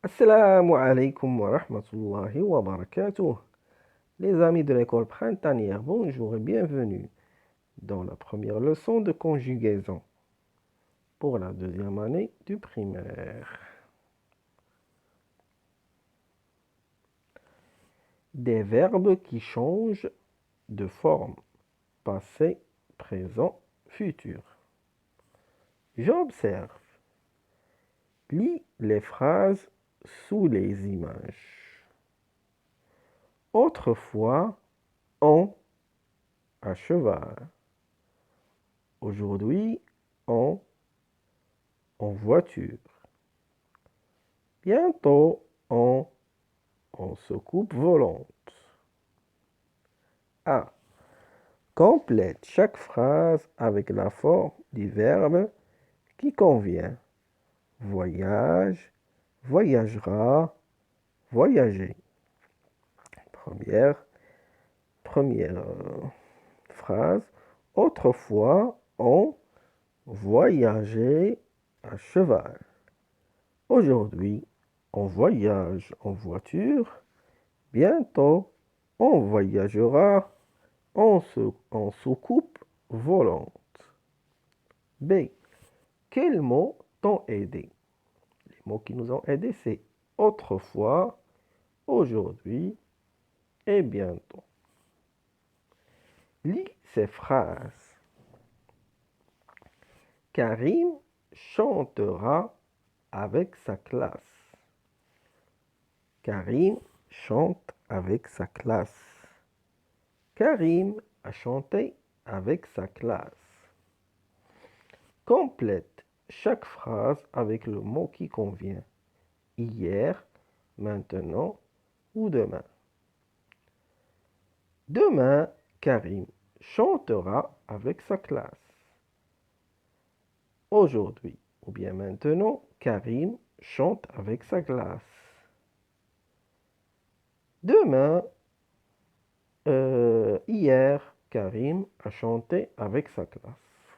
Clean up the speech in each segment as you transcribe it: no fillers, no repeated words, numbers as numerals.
Assalamu alaikum wa rahmatullahi wa barakatuh. Les amis de l'école printanière, bonjour et bienvenue dans la première leçon de conjugaison pour la deuxième année du primaire. Des verbes qui changent de forme, passé, présent, futur. J'observe. Lis les phrases sous les images. Autrefois, on à cheval. Aujourd'hui, en voiture. Bientôt, en soucoupe volante. A. Complète chaque phrase avec la forme du verbe qui convient. Voyage, voyagera, voyager. Première phrase. Autrefois, on voyageait à cheval. Aujourd'hui, on voyage en voiture. Bientôt, on voyagera en soucoupe volante. B. Quels mots t'ont aidé? Les mots qui nous ont aidés, c'est autrefois, aujourd'hui et bientôt. Lis ces phrases. Karim chantera avec sa classe. Karim chante avec sa classe. Karim a chanté avec sa classe. Complète chaque phrase avec le mot qui convient. Hier, maintenant ou demain. Demain, Karim chantera avec sa classe. Aujourd'hui, ou bien maintenant, Karim chante avec sa classe. Demain, hier, Karim a chanté avec sa classe.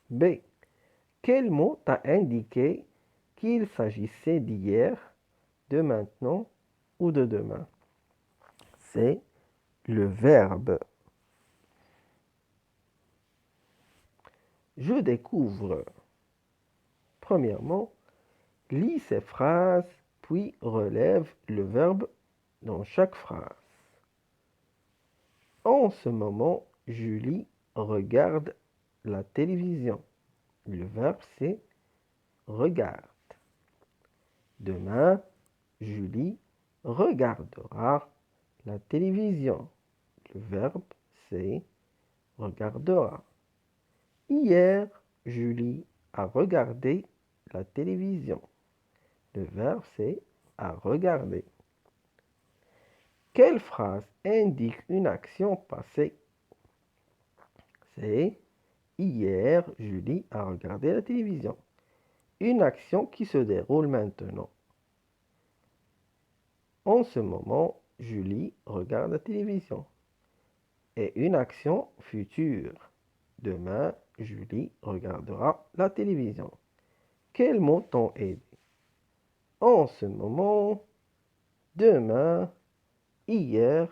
B. Quel mot t'a indiqué qu'il s'agissait d'hier, de maintenant ou de demain? C'est le verbe. Je découvre. Premièrement, lis ces phrases, puis relève le verbe dans chaque phrase. En ce moment, Julie regarde la télévision. Le verbe, c'est regarde. Demain, Julie regardera la télévision. Le verbe, c'est regardera. Hier, Julie a regardé la télévision. Le verbe, c'est a regardé. Quelle phrase indique une action passée? C'est hier, Julie a regardé la télévision. Une action qui se déroule maintenant. En ce moment, Julie regarde la télévision. Et une action future. Demain, Julie regardera la télévision. Quels mots t'ont aidé? En ce moment, demain, hier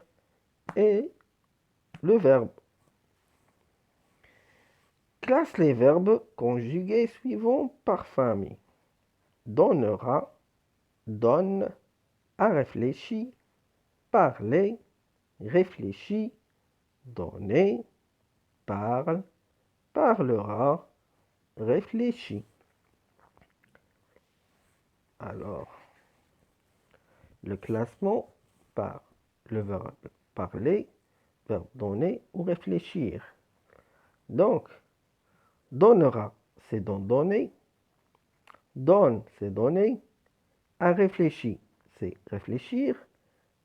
et le verbe. Classe les verbes conjugués suivants par famille. Donnera, donne, a réfléchi, parler, réfléchit, donner, parle, parlera, réfléchit. Alors, le classement par le verbe parler, verbe donner ou réfléchir. Donc, donnera, c'est donc donner. Donne, c'est donner. A réfléchi, c'est réfléchir.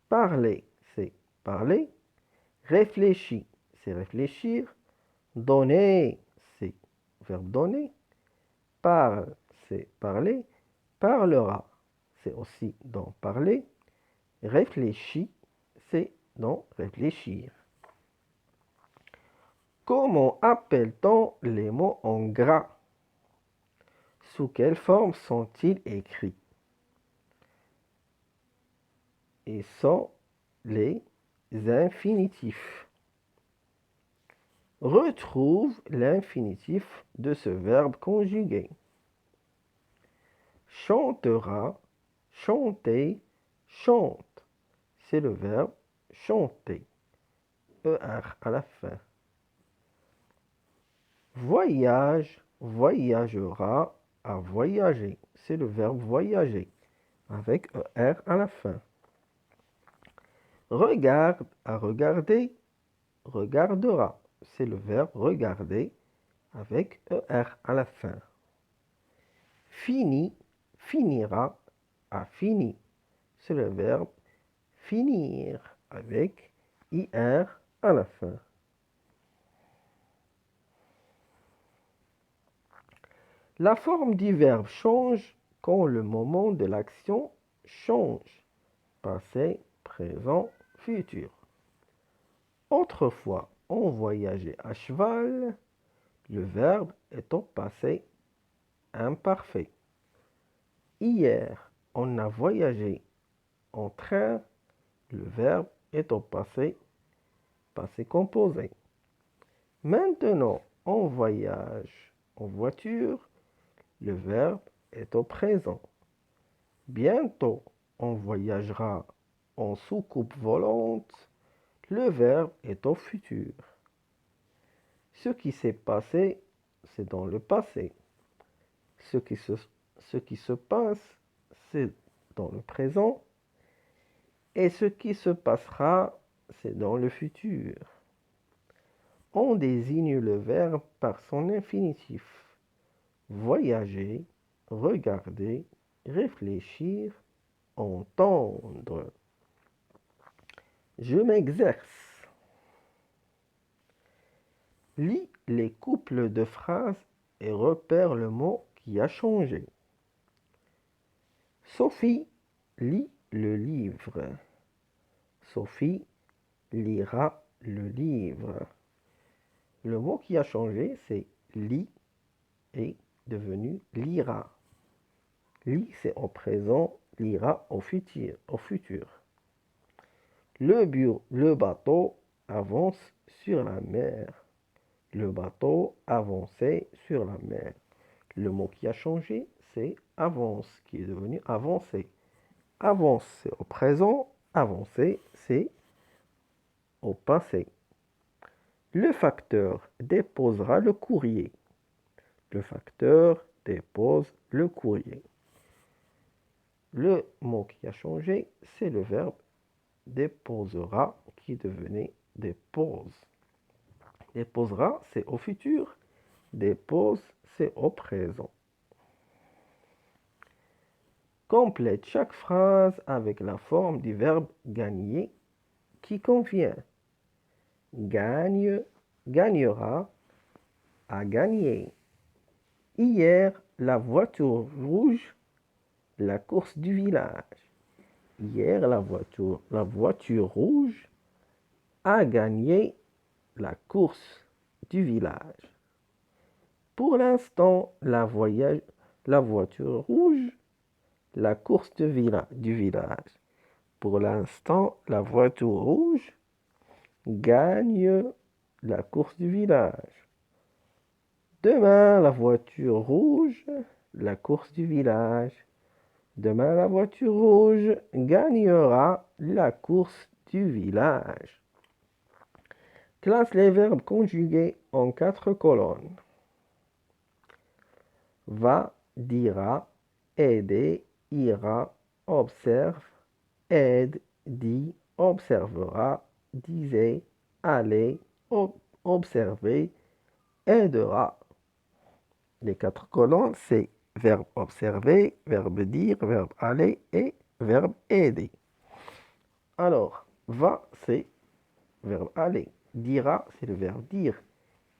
Parler, c'est parler. Réfléchir, c'est réfléchir. Donner, c'est verbe donner. Parle, c'est parler. Parlera, c'est aussi donc parler. Réfléchit, c'est donc réfléchir. Comment appelle-t-on les mots en gras? Sous quelle forme sont-ils écrits? et sont les infinitifs. Retrouve l'infinitif de ce verbe conjugué. Chantera, chanter, chante. C'est le verbe chanter. ER à la fin. Voyage, voyagera, à voyager. C'est le verbe voyager avec ER à la fin. Regarde, à regarder, regardera. C'est le verbe regarder avec ER à la fin. Fini, finira, a fini. C'est le verbe finir avec IR à la fin. La forme du verbe change quand le moment de l'action change. Passé, présent, futur. Autrefois, on voyageait à cheval. Le verbe est au passé imparfait. Hier, on a voyagé en train. Le verbe est au passé composé. Maintenant, on voyage en voiture. Le verbe est au présent. Bientôt, on voyagera en soucoupe volante. Le verbe est au futur. Ce qui s'est passé, c'est dans le passé. Ce qui se passe, c'est dans le présent. Et ce qui se passera, c'est dans le futur. On désigne le verbe par son infinitif. Voyager, regarder, réfléchir, entendre. Je m'exerce. Lis les couples de phrases et repère le mot qui a changé. Sophie lit le livre. Sophie lira le livre. Le mot qui a changé, c'est lit est devenu lira. Lit, c'est au présent, lira au futur. Le bateau avance sur la mer. Le bateau avançait sur la mer. Le mot qui a changé, c'est avance, qui est devenu avancer. Avance, c'est au présent. Avancer, c'est au passé. Le facteur déposera le courrier. Le facteur dépose le courrier. Le mot qui a changé, c'est le verbe déposera qui devenait dépose. Déposera, c'est au futur. Dépose, c'est au présent. Complète chaque phrase avec la forme du verbe gagner qui convient. Gagne, gagnera, a gagné. Hier, la voiture rouge, la course du village. Hier, la voiture rouge a gagné la course du village. Pour l'instant, la voiture rouge, la course du village. Pour l'instant, la voiture rouge gagne la course du village. Demain, la voiture rouge, la course du village. Demain, la voiture rouge gagnera la course du village. Classe les verbes conjugués en 4 colonnes. Va, dira, aider, ira, observe, aide, dit, observera, disait, aller, observer, aidera. Les 4 colonnes, c'est verbe observer, verbe dire, verbe aller et verbe aider. Alors, va, c'est verbe aller. Dira, c'est le verbe dire.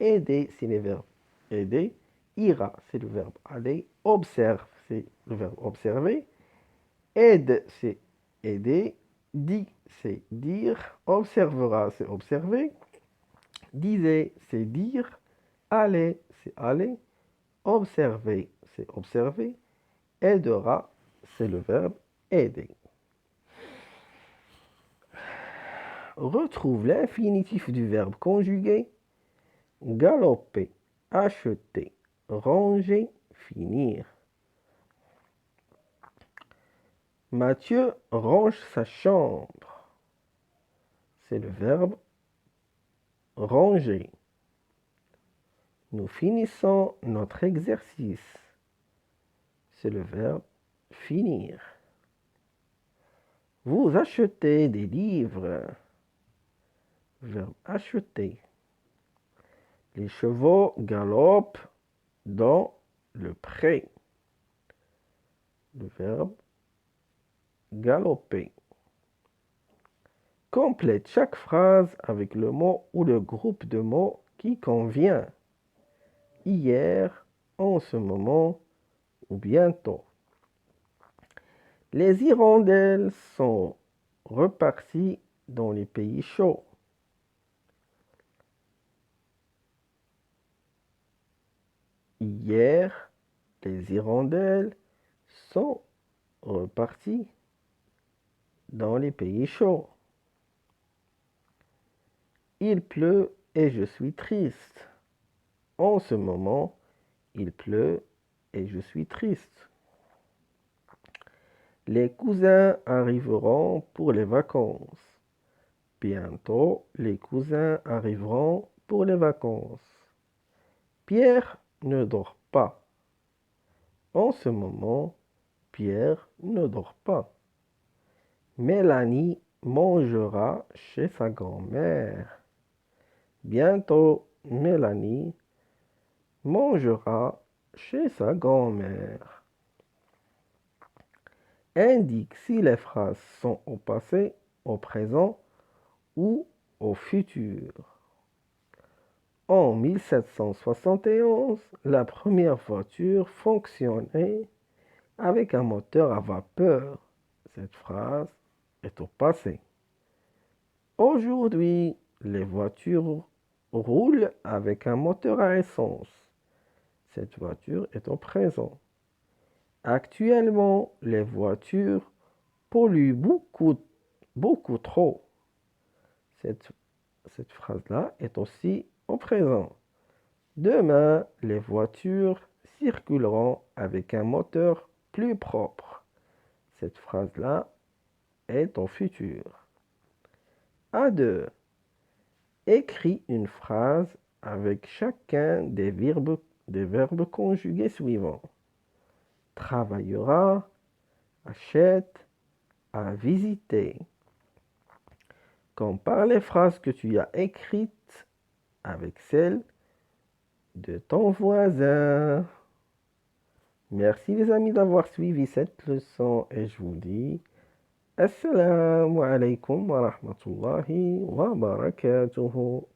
Aider, c'est le verbe aider. Ira, c'est le verbe aller. Observe, c'est le verbe observer. Aide, c'est aider. Dit, c'est dire. Observera, c'est observer. Disait, c'est dire. Aller, c'est aller. Observer, c'est observer. Aidera, c'est le verbe aider. Retrouve l'infinitif du verbe conjugué. Galoper, acheter, ranger, finir. Mathieu range sa chambre. C'est le verbe ranger. Nous finissons notre exercice. C'est le verbe finir. Vous achetez des livres. Verbe acheter. Les chevaux galopent dans le pré. Le verbe galoper. Complète chaque phrase avec le mot ou le groupe de mots qui convient. Hier, en ce moment ou bientôt. Les hirondelles sont reparties dans les pays chauds. Hier, les hirondelles sont reparties dans les pays chauds. Il pleut et je suis triste. En ce moment, il pleut et je suis triste. Les cousins arriveront pour les vacances. Bientôt, les cousins arriveront pour les vacances. Pierre ne dort pas. En ce moment, Pierre ne dort pas. Mélanie mangera chez sa grand-mère. Bientôt, Mélanie mangera chez sa grand-mère. Indique si les phrases sont au passé, au présent ou au futur. En 1771, la première voiture fonctionnait avec un moteur à vapeur. Cette phrase est au passé. Aujourd'hui, les voitures roulent avec un moteur à essence. Cette voiture est au présent. Actuellement, les voitures polluent beaucoup trop. Cette phrase-là est aussi au présent. Demain, les voitures circuleront avec un moteur plus propre. Cette phrase-là est au futur. A2. Écris une phrase avec chacun des verbes conjugués suivants. Travaillera, achète, à visiter. Compare les phrases que tu as écrites avec celles de ton voisin. Merci les amis d'avoir suivi cette leçon et je vous dis Assalamu alaikum wa rahmatullahi wa barakatuhu.